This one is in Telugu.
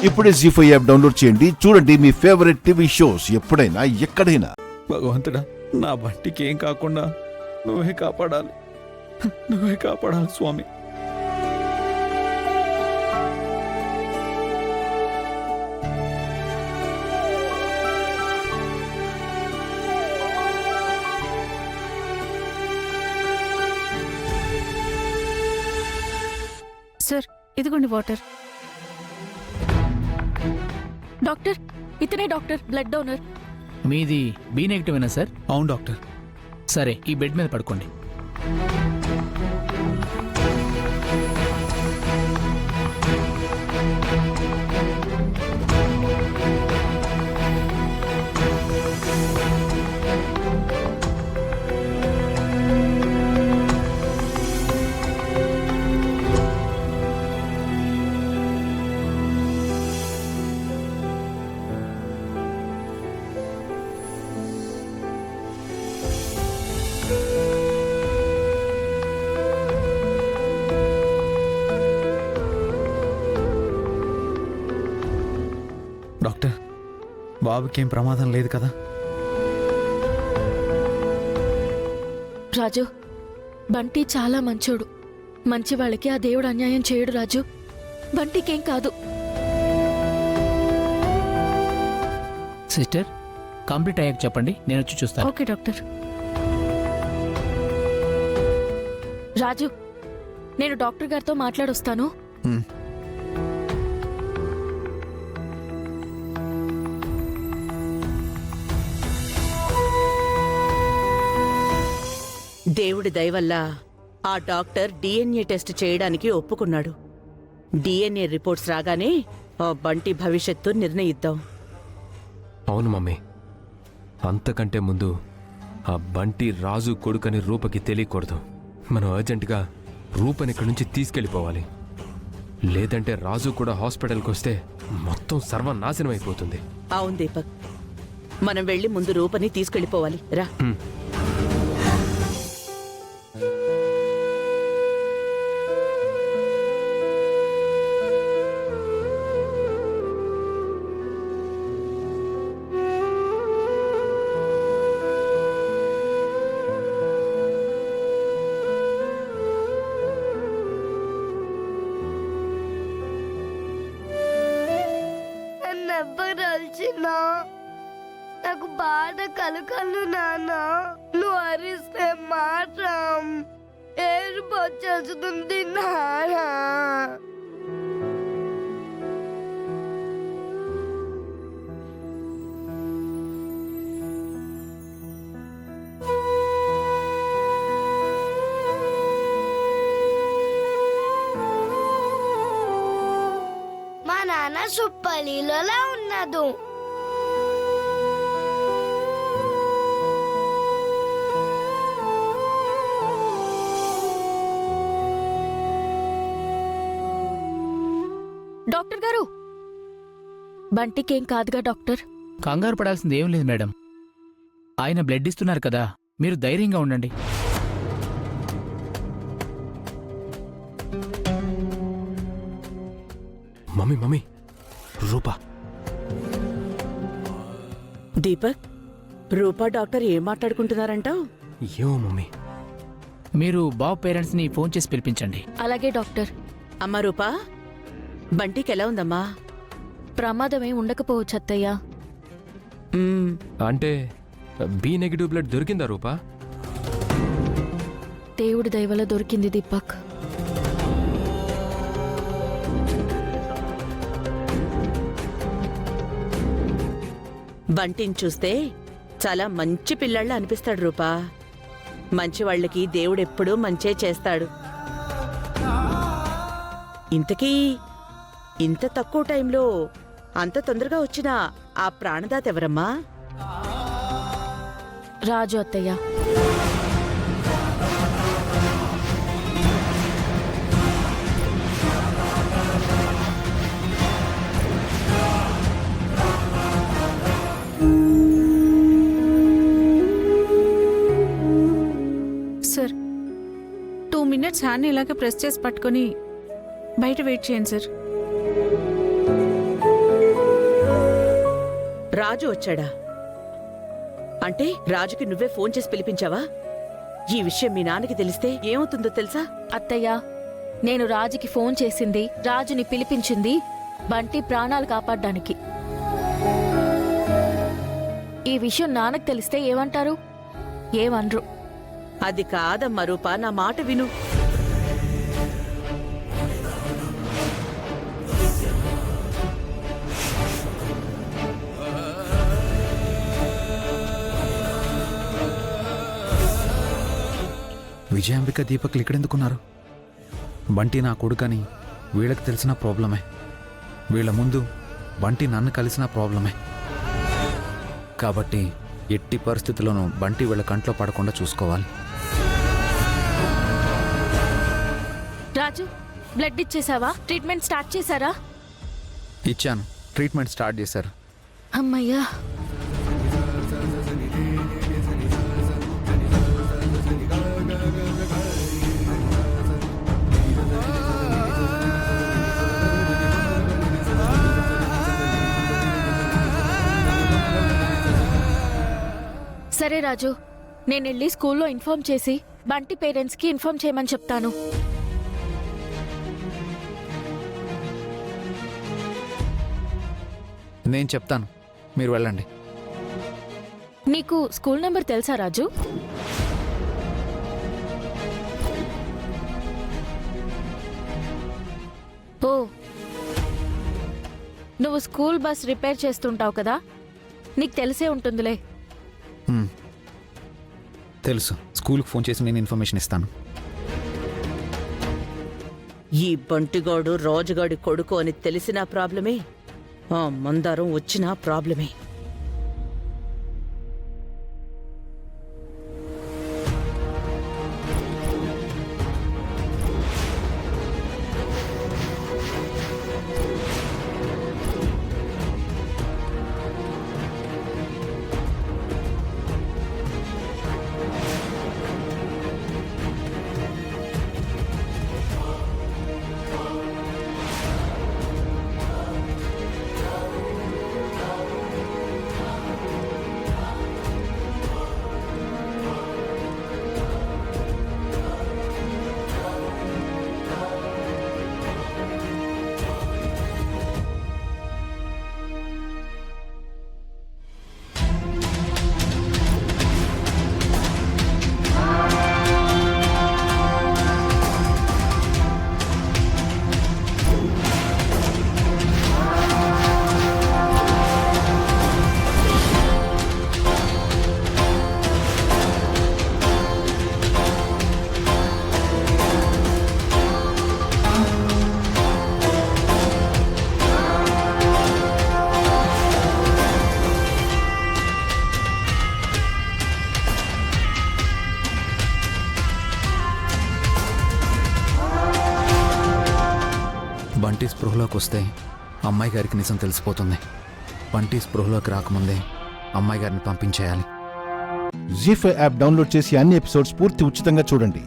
ఇప్పుడే జీ5 యాప్ డౌన్లోడ్ చేయండి. చూడండి మీ ఫేవరెట్ టీవీ షోస్ ఎప్పుడైనా ఎక్కడైనా. భగవంతుడా, నా బంటికి ఏం కాకుండా నువ్వే కాపాడాలి, నువ్వే కాపాడాలి స్వామి. సార్, ఇదిగోండి వాటర్. డాక్టర్, ఇతనే డాక్టర్, బ్లడ్ డోనర్. మీది బి నెగిటివేనా సార్? అవును డాక్టర్. సరే, ఈ బెడ్ మీద పడుకోండి. డాక్టర్, బాబుకేం ప్రమాదం లేదు కదా? రాజు, బంటి చాలా మంచోడు. మంచి వాళ్ళకి ఆ దేవుడు అన్యాయం చేయడు రాజు. బంటికేం కాదు. సిస్టర్, కంప్లీట్ అయ్యాక చెప్పండి, నేను వచ్చి చూస్తాను. Okay doctor. రాజు, నేను డాక్టర్ గారితో మాట్లాడొస్తాను. దేవుడి దయవల్ల ఆ డాక్టర్ డిఎన్ఏ టెస్ట్ చేయడానికి ఒప్పుకున్నాడు. డిఎన్ఏ రిపోర్ట్స్ రాగానే ఆ బంటి భవిష్యత్తు నిర్ణయిద్దాం. అవును మమ్మీ, అంతకంటే ముందు ఆ బంటి రాజు కొడుకని రూపకి తెలియకూడదు. మనం అర్జెంటుగా రూపని ఇక్కడి నుంచి తీసుకెళ్ళిపోవాలి. లేదంటే రాజు కూడా హాస్పిటల్కి వస్తే మొత్తం సర్వనాశనం అయిపోతుంది. అవును దీపక్, మనం వెళ్ళి ముందు రూపని తీసుకెళ్ళిపోవాలి. రా. నవ్వరల్చినా నాకు బాధ కలకలు నాన్న. నువ్వు అరిస్తే మాత్రం ఏడుపు వచ్చేస్తుంది నాన్న. మా నాన్న సుప్పలిలోలా ఉన్నదు. డాక్టర్ గారు, బంటికేం కాదుగా డాక్టర్? కంగారు పడాల్సింది ఏం లేదు మేడం. ఆయన బ్లడ్ ఇస్తున్నారు కదా, మీరు ధైర్యంగా ఉండండి. మమ్మీ మమ్మీ, రూపా. దీపక్, రూపా డాక్టర్ ఏం మాట్లాడుకుంటున్నారంటావు? ఏమో మమ్మీ. మీరు బాబు పేరెంట్స్ని ఫోన్ చేసి పిలిపించండి. అలాగే డాక్టర్. అమ్మా రూపా, బంటికి ఎలా ఉందమ్మా? ప్రమాదమే ఉండకపోవచ్చు అత్తయ్య. అంటే బి నెగిటివ్ బ్లడ్ దొరికిందా రూపా? దేవుడి దయవల్ల దొరికింది దీపక్. బంటిని చూస్తే చాలా మంచి పిల్లాళ్ళ అనిపిస్తాడు రూపా. మంచి వాళ్ళకి దేవుడెప్పుడూ మంచే చేస్తాడు. ఇంతకీ ఇంత తక్కువ టైంలో అంత తొందరగా వచ్చిన ఆ ప్రాణదాత ఎవరమ్మా? రాజు అత్తయ్య. సార్, 2 minutes హ్యాండ్ని ఇలాగే ప్రెస్ చేసి పట్టుకొని బయట వెయిట్ చేయండి సార్. రాజు వచ్చాడా? అంటే రాజుకి నువ్వే ఫోన్ చేసి పిలిపించావా? ఈ విషయం మీ నాన్నకి తెలిస్తే ఏమవుతుందో తెలుసా? అత్తయ్య, నేను రాజుకి ఫోన్ చేసింది, రాజుని పిలిపించింది బంటి ప్రాణాలు కాపాడ్డానికి. ఈ విషయం నాన్నకు తెలిస్తే ఏమంటారు? ఏమనరు. అది కాదమ్మా రూపా, నా మాట విను. విజయాంబిక దీపక్లు ఇక్కడెందుకున్నారు? బంటి నా కొడుకని వీళ్ళకి తెలిసిన ప్రాబ్లమే. వీళ్ళ ముందు బంటి నన్ను కలిసిన ప్రాబ్లమే. కాబట్టి ఎట్టి పరిస్థితుల్లోనూ బంటి వీళ్ళ కంట్లో పడకుండా చూసుకోవాలి. రాజు, బ్లడ్ ఇచ్చేసావా? ట్రీట్మెంట్ స్టార్ట్ చేశారా? ఇచ్చాను, ట్రీట్మెంట్ స్టార్ట్ చేశారు. అమ్మయ్యా. సరే రాజు, నేను వెళ్ళి స్కూల్లో ఇన్ఫార్మ్ చేసి బంటి పేరెంట్స్కి ఇన్ఫార్మ్ చేయమని చెప్తాను. నేను చెప్తాను, మీరు వెళ్ళండి. నీకు స్కూల్ నెంబర్ తెలుసా రాజు? ఓ, నువ్వు స్కూల్ బస్ రిపేర్ చేస్తుంటావు కదా, నీకు తెలిసే ఉంటుందిలే. తెలుసు, స్కూల్కి ఫోన్ చేసి నేను ఇన్ఫర్మేషన్ ఇస్తాను. ఈ బంటిగాడు రాజుగాడి కొడుకు అని తెలిసిన ప్రాబ్లమే, ఆ మందారం వచ్చిన ప్రాబ్లమే. బంటి స్పృహలోకి వస్తే అమ్మాయి గారికి నిజం తెలిసిపోతుంది. బంటి స్పృహలోకి రాకముందే అమ్మాయి గారిని పంపించేయాలి. జీ5 యాప్ డౌన్లోడ్ చేసి అన్ని ఎపిసోడ్స్ పూర్తి ఉచితంగా చూడండి.